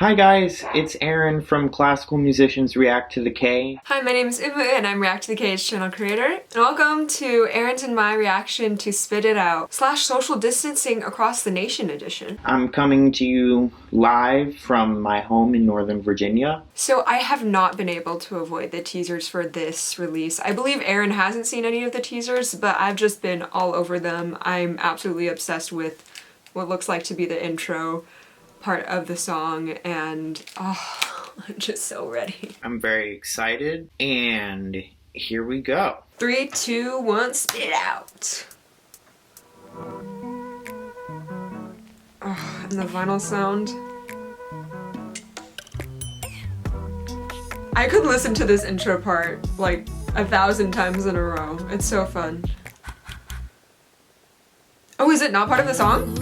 Hi guys, it's Aaron from Classical Musicians React to the K. Hi, my name is Umu and I'm React to the K's channel creator. And welcome to Aaron's and my reaction to Spit It Out / social distancing across the nation edition. I'm coming to you live from my home in Northern Virginia. So I have not been able to avoid the teasers for this release. I believe Aaron hasn't seen any of the teasers, but I've just been all over them. I'm absolutely obsessed with what looks like to be the intro part of the song, and oh, I'm just so ready. I'm very excited, and here we go. 3, 2, 1, spit it out. Oh, and the vinyl sound. I could listen to this intro part like 1,000 times in a row. It's so fun. Oh, is it not part of the song?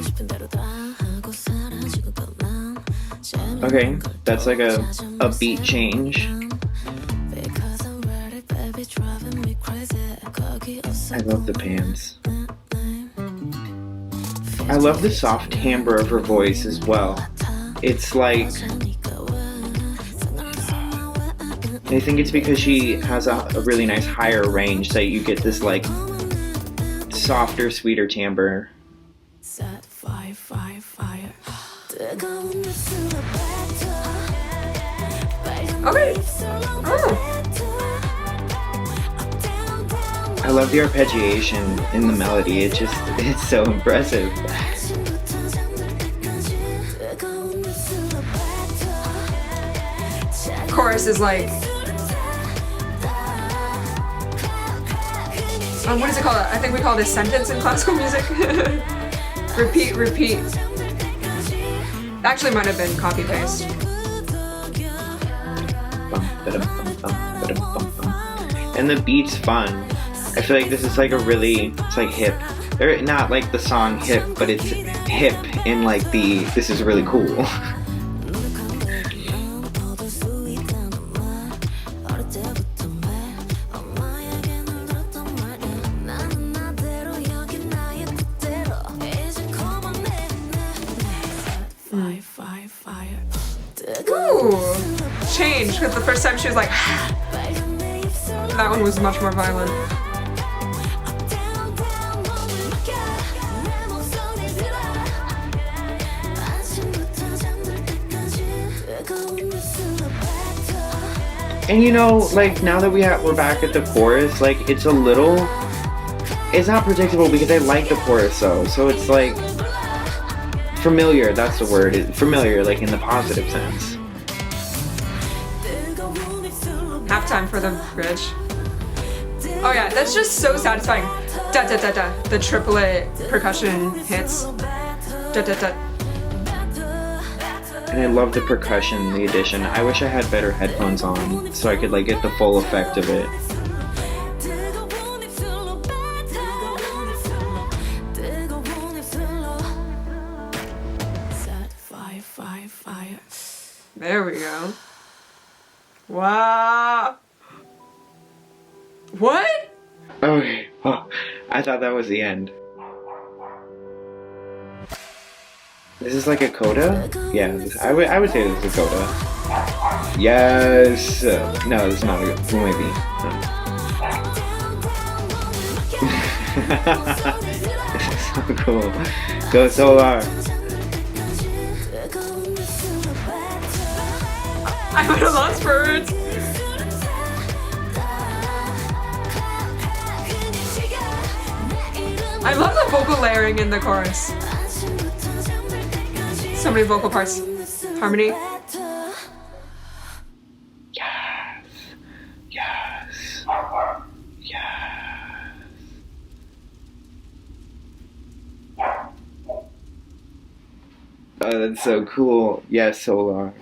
Okay, that's like a beat change. I love the pans. I love the soft timbre of her voice as well. It's like, I think it's because she has a really nice higher range that you get this like softer, sweeter timbre. Okay. Oh. I love the arpeggiation in the melody. It's so impressive. Chorus is like, what is it called? I think we call this sentence in classical music. Repeat, repeat. Actually might have been copy paste. And the beat's fun. I feel like this is like it's like hip. Or not like the song hip, but it's hip in like this is really cool. Ooh, change, because the first time she was like, that one was much more violent. And you know, like now that we're back at the chorus, like it's not predictable because I like the chorus so it's like familiar, that's the word, familiar, like in the positive sense. Halftime for the bridge. Oh yeah, that's just so satisfying. Da da da da. The triplet percussion hits. Da da da. And I love the percussion, the addition. I wish I had better headphones on so I could like get the full effect of it. There we go. Wow. What? Okay. Oh, I thought that was the end. This is like a coda? Yeah, I would say this is a coda. Yes! No, this is not a coda. It might be. This is so cool. Go Solar! I would have lost words. I love the vocal layering in the chorus. So many vocal parts. Harmony. Yes. Yes. Yes. Oh, that's so cool. Yes, Solar.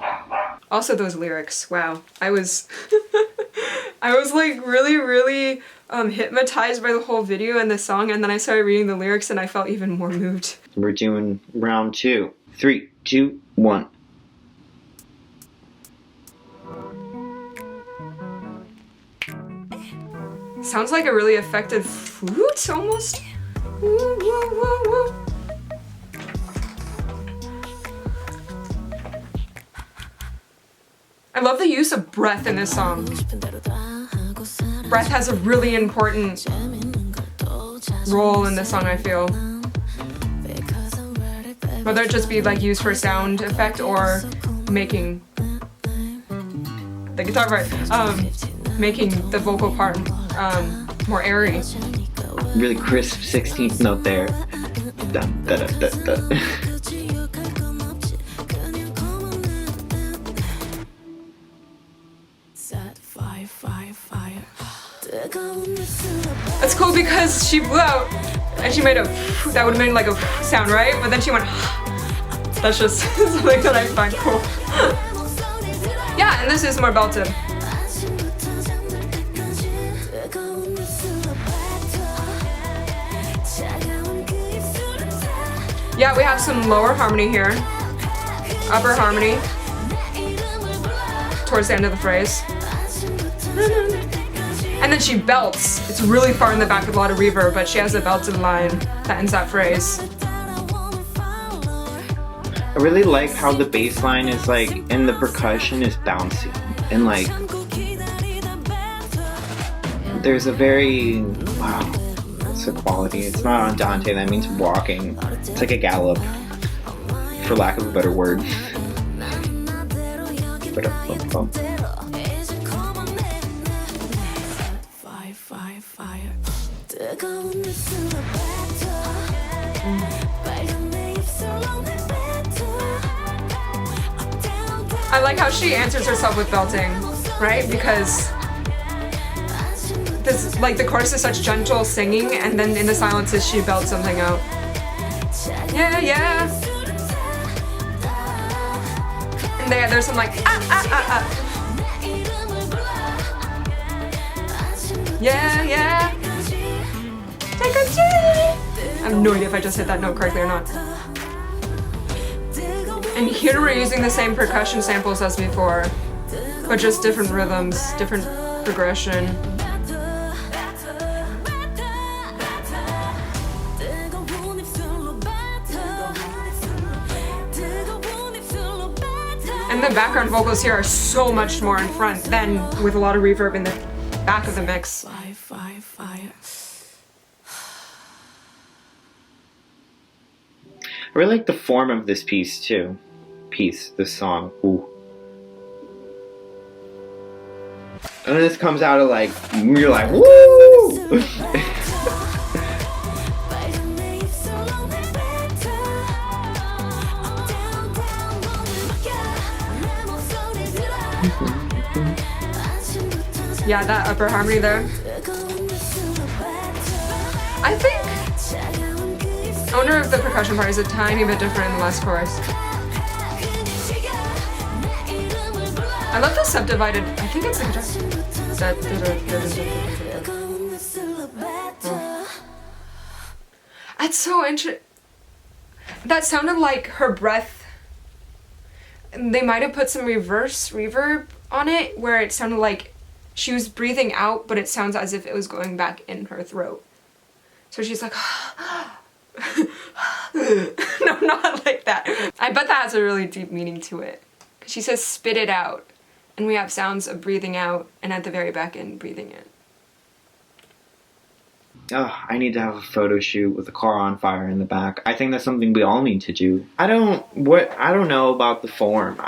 Also those lyrics, wow. I was like really hypnotized by the whole video and the song, and then I started reading the lyrics and I felt even more moved. We're doing round 2. 3, 2, 1. Sounds like a really effective flute almost. Woo, woo, woo, woo. I love the use of breath in this song. Breath has a really important role in this song, I feel. Whether it just be like used for sound effect or making the guitar part, making the vocal part more airy. Really crisp 16th note there. Dun, da, da, da, da. It's cool because she blew out and she made a that would have made like a sound, right? But then she went that's just something that I find cool. Yeah, and this is more belted. Yeah, we have some lower harmony here. Upper harmony. Towards the end of the phrase. And then she belts. It's really far in the back with a lot of reverb, but she has a belted line that ends that phrase. I really like how the bass line is like, and the percussion is bouncy. And like, there's a very, wow, it's a quality. It's not andante, that means walking. It's like a gallop, for lack of a better word. I like how she answers herself with belting, right? Because this, like, the chorus is such gentle singing, and then in the silences she belts something out. Yeah, yeah. And there's some like Yeah, yeah. Take a G. I have no idea if I just hit that note correctly or not. And here we're using the same percussion samples as before, but just different rhythms, different progression. And the background vocals here are so much more in front than with a lot of reverb in the back of the mix. I really like the form of this piece too. This song. Ooh. And then this comes out of like, you're like, woo! Yeah, that upper harmony there. I think I wonder if the percussion part is a tiny bit different in the last chorus. I love the subdivided. I think it's the guitar. That's so interesting. That sounded like her breath. They might have put some reverse reverb on it where it sounded like she was breathing out, but it sounds as if it was going back in her throat. So she's like, no, not like that. I bet that has a really deep meaning to it. She says, spit it out. And we have sounds of breathing out, and at the very back end, breathing in. Oh, I need to have a photo shoot with a car on fire in the back. I think that's something we all need to do. I don't know about the form.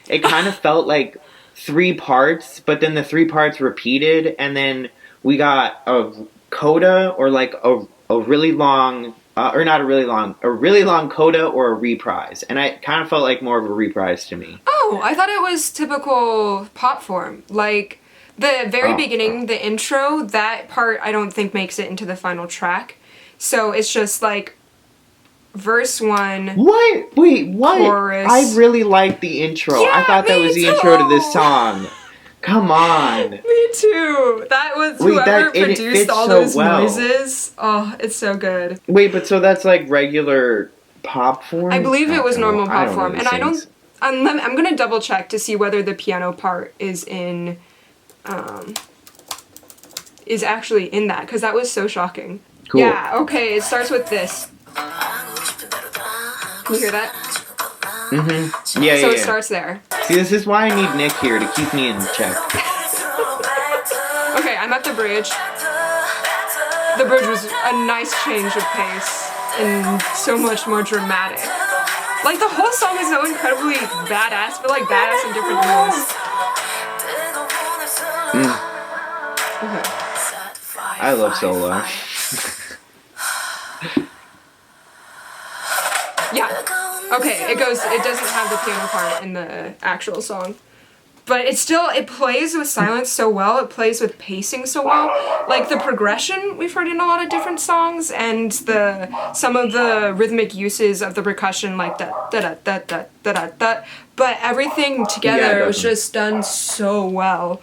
It kind of felt like 3 parts, but then the 3 parts repeated, and then we got a coda or like a really long, or not a really long coda or a reprise. And I kind of felt like more of a reprise to me. Oh, I thought it was typical pop form. Like, the very beginning, the intro, that part I don't think makes it into the final track. So it's just like verse 1. What? Wait, what? Chorus. I really liked the intro. Yeah, I thought that was the intro to this song. Come on. Me too. That was whoever produced all those noises. Oh, it's so good. Wait, but so that's like regular pop form? I believe it was normal pop form. And I'm gonna double check to see whether the piano part is actually in that, because that was so shocking. Cool. Yeah, okay, it starts with this. Can you hear that? Mm-hmm. Yeah, So yeah. it starts there. See, this is why I need Nick here to keep me in check. Okay, I'm at the bridge. The bridge was a nice change of pace and so much more dramatic. Like, the whole song is so incredibly badass, but like badass in different ways. Okay. I love solo. Yeah. Okay, it doesn't have the piano part in the actual song. But it plays with silence so well, it plays with pacing so well. Like the progression we've heard in a lot of different songs and some of the rhythmic uses of the percussion like that da da da da da da da. But everything together was just done so well.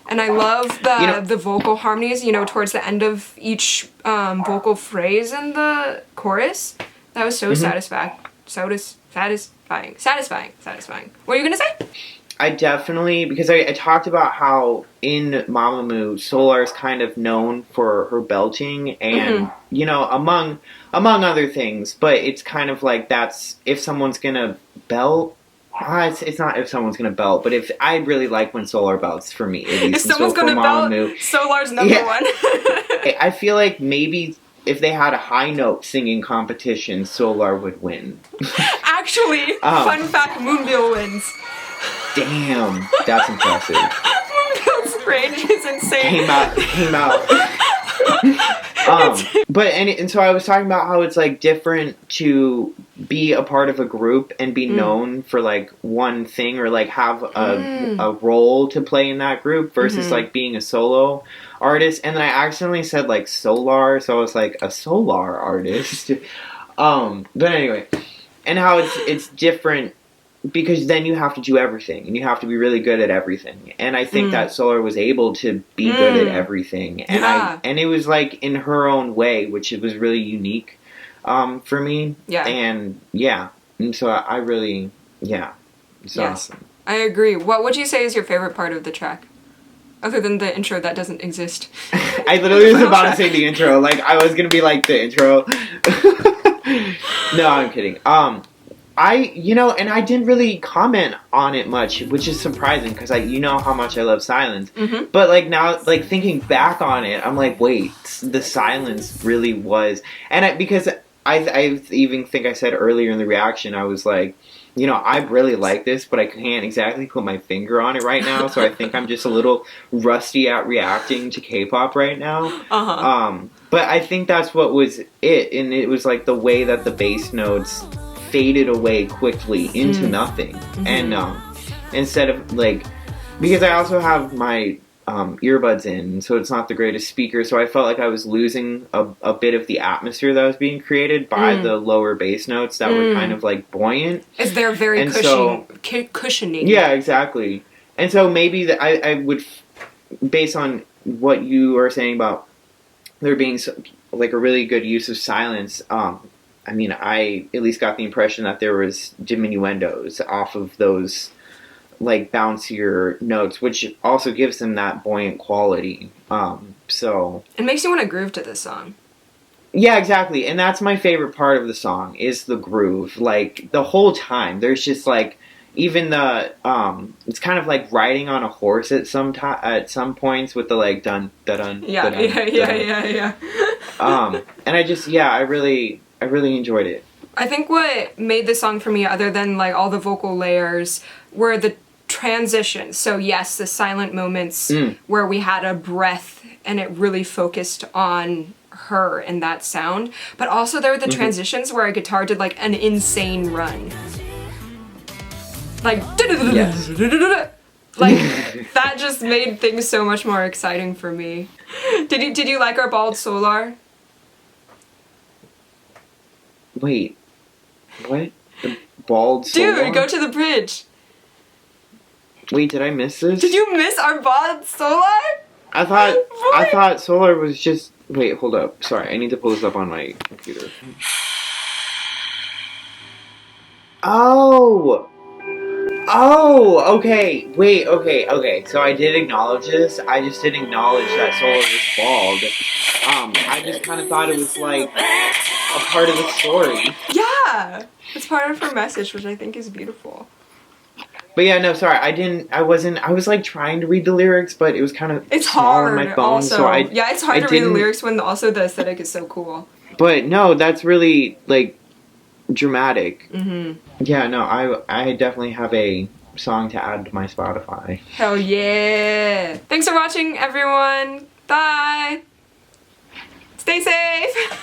And I love the vocal harmonies, towards the end of each vocal phrase in the chorus. That was so satisfying. What are you gonna say? I definitely, because I talked about how in Mamamoo, Solar is kind of known for her belting and, among other things, but it's kind of like that's, if someone's gonna belt, it's not if someone's gonna belt, but if, I really like when Solar belts, for me, at least. If someone's gonna belt, Solar's number one. I feel like maybe if they had a high note singing competition, Solar would win. Actually, fun fact, Moonbyul wins. Damn, that's impressive. Moonbyul's range is insane. Came out. And so I was talking about how it's like different to be a part of a group and be known for like one thing or like have a role to play in that group versus like being a solo artist. And then I accidentally said like solar, so I was like a solar artist. But anyway, and how it's different because then you have to do everything and you have to be really good at everything. And I think that Solar was able to be good at everything. And and it was like in her own way, which it was really unique for me. Yeah. And and so I really, it's awesome. I agree. What would you say is your favorite part of the track? Other than the intro that doesn't exist. I literally was about to say the intro. Like, I was going to be like, the intro. No, I'm kidding. And I didn't really comment on it much, which is surprising because how much I love silence. But like now, like thinking back on it, I'm like, wait, the silence really was, and because I even think I said earlier in the reaction, I was like, I really like this, but I can't exactly put my finger on it right now, so I think I'm just a little rusty at reacting to K-pop right now. But I think that's what was it, and it was like the way that the bass notes faded away quickly into nothing. And instead of like, because I also have my earbuds in, so it's not the greatest speaker, so I felt like I was losing a bit of the atmosphere that was being created by the lower bass notes that were kind of like buoyant. It's they're very cushioning. Yeah, exactly. And so maybe I would, based on what you are saying about there being like a really good use of silence, I at least got the impression that there was diminuendos off of those like bouncier notes, which also gives them that buoyant quality. So it makes you want to groove to this song. Yeah, exactly. And that's my favorite part of the song is the groove. Like the whole time, there's just like even the it's kind of like riding on a horse at some points with the like dun dun dun. Yeah. And I just I really enjoyed it. I think what made the song for me, other than like all the vocal layers, were the transitions. So yes, the silent moments where we had a breath and it really focused on her and that sound. But also there were the transitions where a guitar did like an insane run. Like, like that just made things so much more exciting for me. Did you like our bald Solar? Wait, what? The bald Solar? Dude, go to the bridge. Wait, did I miss this? Did you miss our bald Solar? I thought Solar was just. Wait, hold up. Sorry, I need to pull this up on my computer. Oh, okay. Wait, okay. So I did acknowledge this. I just didn't acknowledge that Solar was bald. I just kind of thought it was like a part of the story. Yeah, Yeah, it's part of her message, which I think is beautiful. But yeah, no, sorry, I was like trying to read the lyrics, but it was kind of It's small hard on my phone, also. so Yeah, it's hard to read the lyrics when also the aesthetic is so cool. But no, that's really like dramatic. Mm-hmm. Yeah, no, I definitely have a song to add to my Spotify. Hell yeah! Thanks for watching, everyone. Bye. Stay safe.